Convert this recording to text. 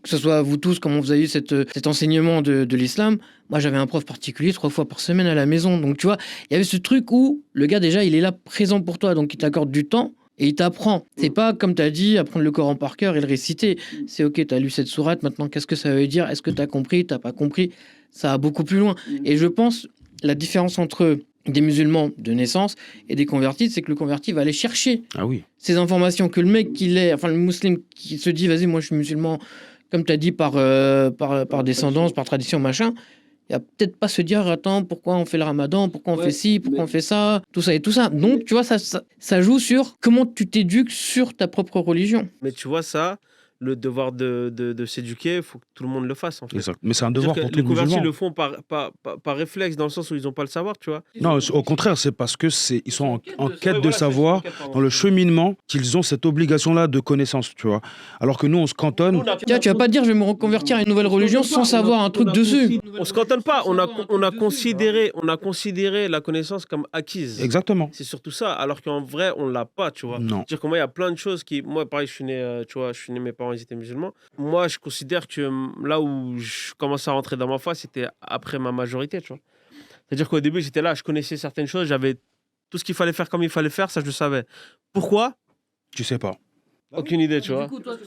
que ce soit vous tous, comment vous avez eu cet enseignement de l'islam, moi j'avais un prof particulier 3 fois par semaine à la maison. Donc tu vois, il y avait ce truc où le gars déjà il est là présent pour toi, donc il t'accorde du temps et il t'apprend. C'est pas comme tu as dit, apprendre le Coran par cœur et le réciter. C'est ok, tu as lu cette sourate, maintenant qu'est-ce que ça veut dire? Est-ce que tu as compris? T'as pas compris? Ça va beaucoup plus loin. Et je pense la différence entre des musulmans de naissance et des convertis, c'est que le converti va aller chercher Ah oui. ces informations que le mec enfin le musulman qui se dit vas-y moi je suis musulman comme tu as dit par descendance, par tradition machin, il va peut-être pas se dire attends pourquoi on fait le ramadan, pourquoi on fait ci, pourquoi on fait ça, tout ça et tout ça. Donc tu vois ça joue sur comment tu t'éduques sur ta propre religion. Mais tu vois, ça, le devoir de s'éduquer, il faut que tout le monde le fasse, en fait. Exact. Mais c'est un C'est-à-dire devoir que pour tous les les convertis musulmans. le font par réflexe, dans le sens où ils n'ont pas le savoir, tu vois. Non, au contraire, c'est parce que ils sont en quête de voilà, savoir, c'est dans le cheminement, qu'ils ont cette obligation-là de connaissance, tu vois. Alors que nous, on se cantonne. Tu vas pas te dire je vais me reconvertir à une nouvelle religion sans savoir un truc dessus. On se cantonne pas, on a considéré la connaissance comme acquise. Exactement. C'est surtout ça, alors qu'en vrai, on l'a pas, tu vois. Non. C'est-à-dire que moi, il y a plein de choses qui... Moi, pareil, je suis né, tu vois, je suis né, mes parents, ils étaient musulmans. Moi, je considère que là où je commençais à rentrer dans ma foi, c'était après ma majorité, tu vois. C'est-à-dire qu'au début, j'étais là, je connaissais certaines choses, j'avais tout ce qu'il fallait faire comme il fallait faire, ça, je le savais. Pourquoi? Tu sais pas. Aucune idée, tu vois.